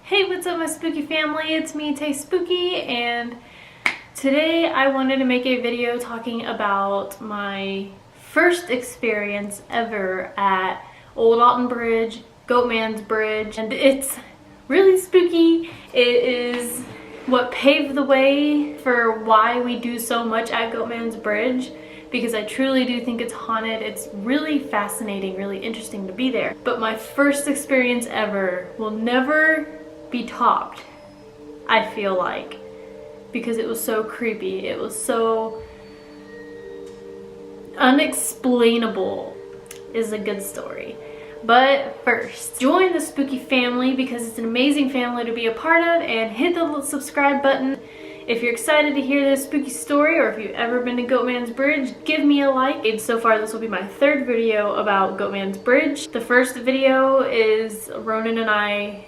Hey, what's up my spooky family? It's me, TaySpooky, and today I wanted to make a video talking about my first experience ever at Old Alton Bridge, Goatman's Bridge, and it's really spooky. It is what paved the way for why we do so much at Goatman's Bridge, because I truly do think it's haunted. It's really fascinating, really interesting to be there. But my first experience ever will never be topped, I feel like, because it was so creepy. It was so unexplainable is a good story. But first, join the spooky family because it's an amazing family to be a part of, and hit the little subscribe button. If you're excited to hear this spooky story, or if you've ever been to Goatman's Bridge, give me a like. And so far this will be my third video about Goatman's Bridge. The first video is Ronin and I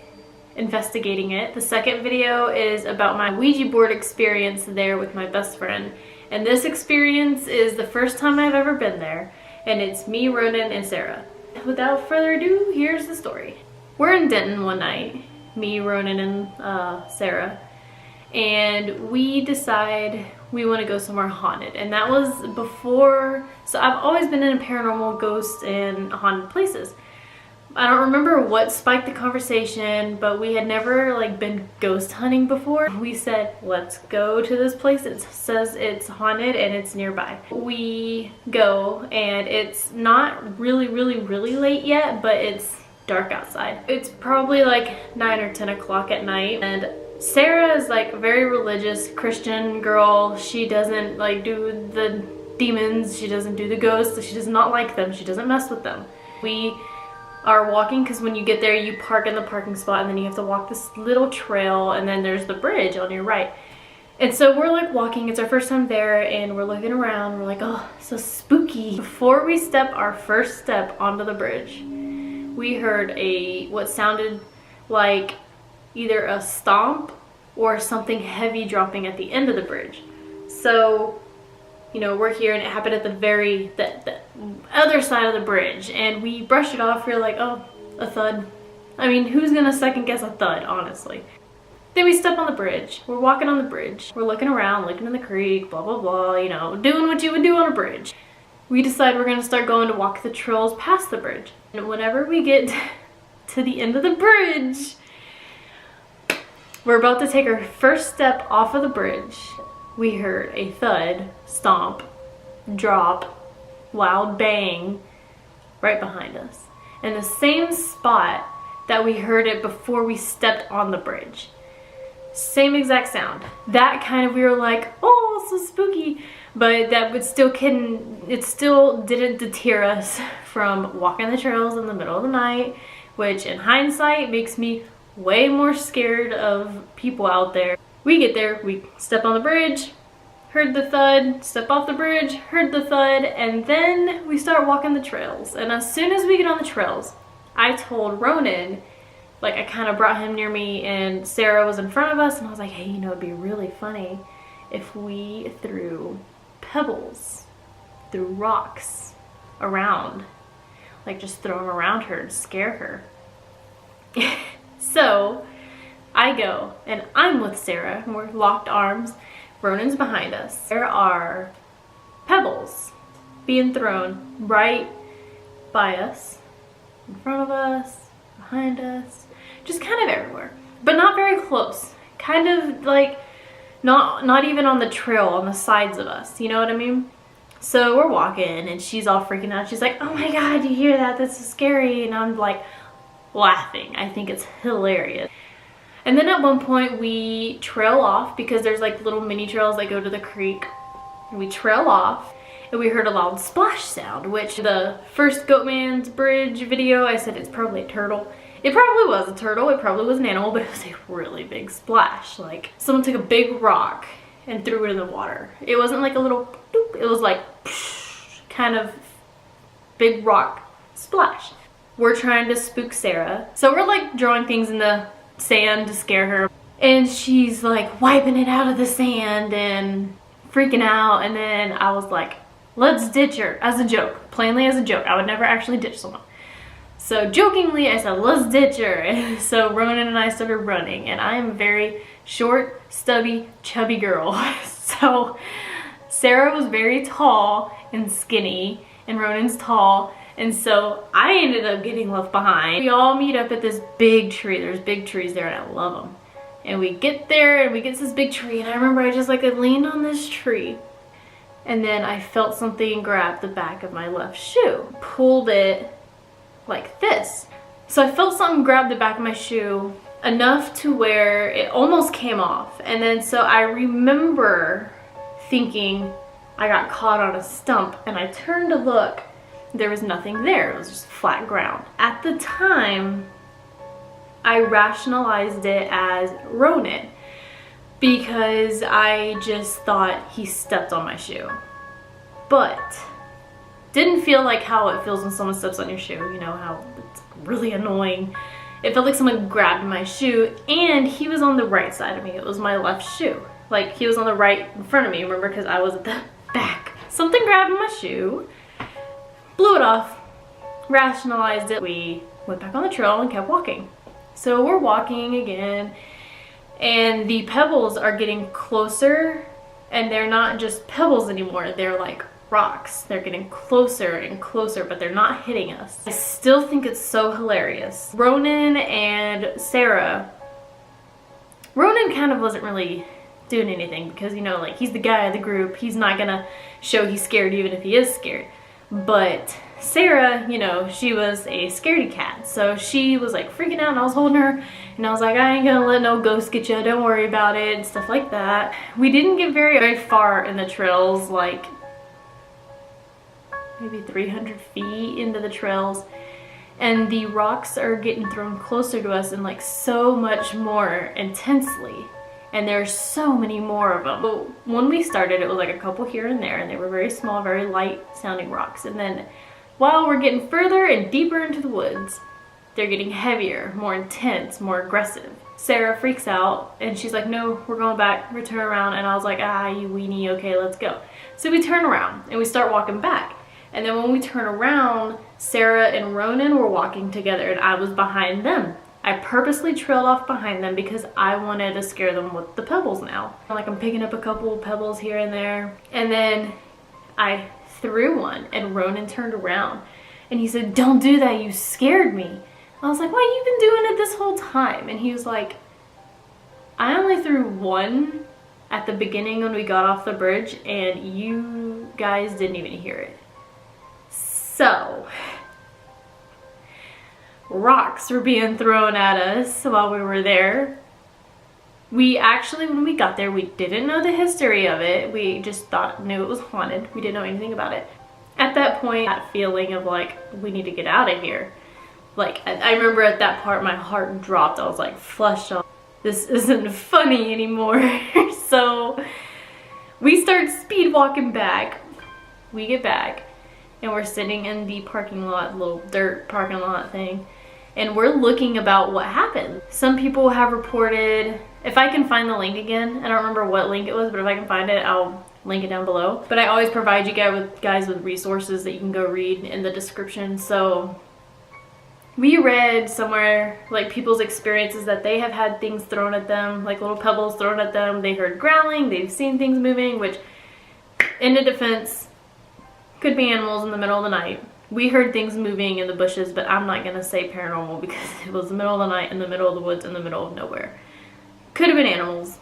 investigating it. The second video is about my Ouija board experience there with my best friend. And this experience is the first time I've ever been there. And it's me, Ronin, and Sarah. Without further ado, here's the story. We're in Denton one night, me, Ronin, and Sarah. And we decide we want to go somewhere haunted. And that was before, so I've always been in paranormal, ghosts, and haunted places. I don't remember what spiked the conversation, but we had never been ghost hunting before. We said, let's go to this place. It says it's haunted and it's nearby. We go and it's not really late yet, but it's dark outside. It's probably like 9 or 10 o'clock at night, and Sarah is like a very religious Christian girl. She doesn't do the demons. She doesn't do the ghosts. She does not like them. She doesn't mess with them. We are walking, because when you get there you park in the parking spot and then you have to walk this little trail, and then there's the bridge on your right. And so we're walking, it's our first time there, and we're looking around, we're like, oh, so spooky. Before we step our first step onto the bridge, we heard what sounded like either a stomp or something heavy dropping at the end of the bridge. So, you know, we're here and it happened at the other side of the bridge, and we brushed it off. We were like, oh, a thud. I mean, who's gonna second guess a thud, honestly? Then we step on the bridge. We're walking on the bridge. We're looking around, looking in the creek, blah, blah, blah, you know, doing what you would do on a bridge. We decide we're gonna start going to walk the trails past the bridge. And whenever we get to the end of the bridge, we're about to take our first step off of the bridge. We heard a thud, stomp, drop, loud bang right behind us. In the same spot that we heard it before we stepped on the bridge. Same exact sound. That kind of, we were like, oh, so spooky. But that would still it still didn't deter us from walking the trails in the middle of the night, which in hindsight makes me way more scared of people out there. We get there, we step on the bridge, heard the thud, step off the bridge, heard the thud, and then we start walking the trails. And as soon as we get on the trails, I told Ronin, I kind of brought him near me, and Sarah was in front of us, and I was like, hey, you know, it'd be really funny if we threw pebbles, threw rocks around, just throw them around her and scare her. So I go, and I'm with Sarah, and we're locked arms. Ronin's behind us. There are pebbles being thrown right by us, in front of us, behind us, just kind of everywhere, but not very close. Kind of not even on the trail, on the sides of us, you know what I mean? So we're walking, and she's all freaking out. She's like, oh my God, you hear that? That's so scary. And I'm laughing. I think it's hilarious. And then at one point we trail off, because there's little mini trails that go to the creek. And we trail off, and we heard a loud splash sound, which the first Goatman's Bridge video, I said it's probably a turtle. It probably was a turtle, it probably was an animal, but it was a really big splash. Someone took a big rock and threw it in the water. It wasn't a little doop, it was kind of big rock splash. We're trying to spook Sarah. So we're drawing things in the sand to scare her. And she's wiping it out of the sand and freaking out. And then I was like, let's ditch her, as a joke, plainly as a joke. I would never actually ditch someone. So jokingly, I said, let's ditch her. And so Ronin and I started running, and I am a very short, stubby, chubby girl. So Sarah was very tall and skinny, and Ronin's tall, and so I ended up getting left behind. We all meet up at this big tree. There's big trees there, and I love them. And we get there, and we get to this big tree, and I remember I just like I leaned on this tree, and then I felt something grab the back of my left shoe. Pulled it like this. So I felt something grab the back of my shoe enough to where it almost came off. And then so I remember thinking I got caught on a stump, and I turned to look. There was nothing there. It was just flat ground. At the time, I rationalized it as Ronin because I just thought he stepped on my shoe. But didn't feel like how it feels when someone steps on your shoe, you know, how it's really annoying. It felt like someone grabbed my shoe, and he was on the right side of me. It was my left shoe. Like, he was on the right in front of me, remember, because I was at the back. Something grabbed my shoe, blew it off, rationalized it. We went back on the trail and kept walking. So we're walking again, and the pebbles are getting closer, and they're not just pebbles anymore. They're like rocks. They're getting closer and closer, but they're not hitting us. I still think it's so hilarious. Ronin and Sarah, Ronin kind of wasn't really doing anything because, you know, like, he's the guy of the group. He's not gonna show he's scared even if he is scared. But Sarah, you know, she was a scaredy cat, so she was like freaking out, and I was holding her, and I was like, I ain't gonna let no ghost get you, don't worry about it, and stuff like that. We didn't get very far in the trails, like maybe 300 feet into the trails, and the rocks are getting thrown closer to us and like so much more intensely, and there's so many more of them. But when we started, it was like a couple here and there, and they were very small, very light sounding rocks. And then while we're getting further and deeper into the woods, they're getting heavier, more intense, more aggressive. Sarah freaks out, and she's like, no, we're going back, we turn around. And I was like, ah, you weenie, okay, let's go. So we turn around and we start walking back. And then when we turn around, Sarah and Ronin were walking together, and I was behind them. I purposely trailed off behind them because I wanted to scare them with the pebbles now. Like, I'm picking up a couple of pebbles here and there. And then I threw one, and Ronin turned around and he said, don't do that, you scared me. I was like, why, you've been doing it this whole time? And he was like, I only threw one at the beginning when we got off the bridge, and you guys didn't even hear it. So rocks were being thrown at us while we were there. We actually, when we got there, we didn't know the history of it. We just knew it was haunted. We didn't know anything about it. At that point, that feeling of like, we need to get out of here. Like, I remember at that part, my heart dropped. I was like, flush off. This isn't funny anymore. So we start speed walking back. We get back, and we're sitting in the parking lot, little dirt parking lot thing, and we're looking about what happened. Some people have reported, if I can find the link again, I don't remember what link it was, but if I can find it, I'll link it down below. But I always provide you guys with resources that you can go read in the description. So we read somewhere like people's experiences that they have had things thrown at them, like little pebbles thrown at them. They heard growling, they've seen things moving, which, in a defense, could be animals in the middle of the night. We heard things moving in the bushes, but I'm not gonna say paranormal because it was the middle of the night in the middle of the woods in the middle of nowhere. Could have been animals.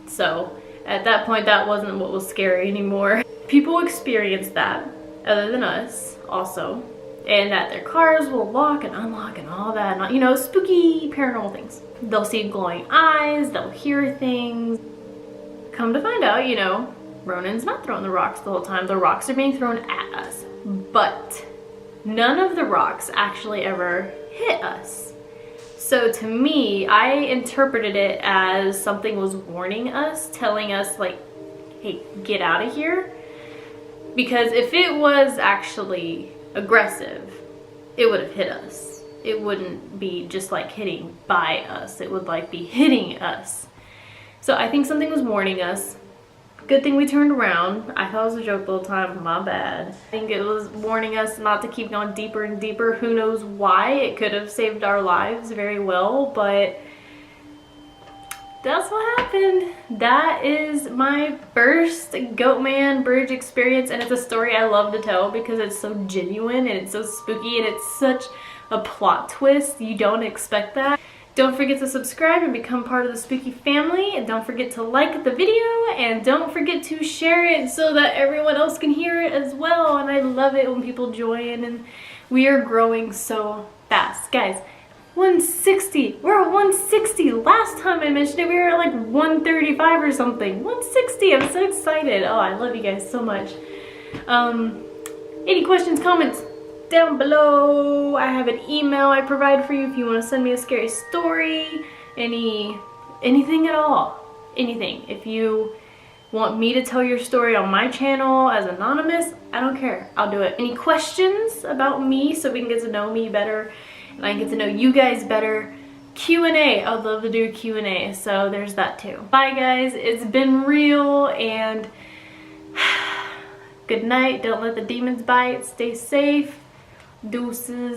So at that point, that wasn't what was scary anymore. People experience that, other than us, also, and that their cars will lock and unlock and all that, and, you know, spooky paranormal things. They'll see glowing eyes, they'll hear things. Come to find out, you know, Ronin's not throwing the rocks the whole time. The rocks are being thrown at us, but none of the rocks actually ever hit us. So to me, I interpreted it as something was warning us, telling us like, hey, get out of here. Because if it was actually aggressive, it would have hit us. It wouldn't be just like hitting by us. It would like be hitting us. So I think something was warning us. Good thing we turned around. I thought it was a joke the whole time, my bad. I think it was warning us not to keep going deeper and deeper. Who knows why? It could have saved our lives very well, but that's what happened. That is my first Goatman bridge experience, and it's a story I love to tell because it's so genuine and it's so spooky and it's such a plot twist. You don't expect that. Don't forget to subscribe and become part of the spooky family, and don't forget to like the video, and don't forget to share it so that everyone else can hear it as well. And I love it when people join, and we are growing so fast. Guys, 160. We're at 160. Last time I mentioned it, we were at like 135 or something. 160. I'm so excited. Oh, I love you guys so much. Any questions, comments? Down below. I have an email I provide for you if you want to send me a scary story, anything at all, anything. If you want me to tell your story on my channel as anonymous, I don't care, I'll do it. Any questions about me so we can get to know me better and I can get to know you guys better? Q&A, I'd love to do a Q&A, so there's that too. Bye guys, it's been real, and good night. Don't let the demons bite. Stay safe. Deuces.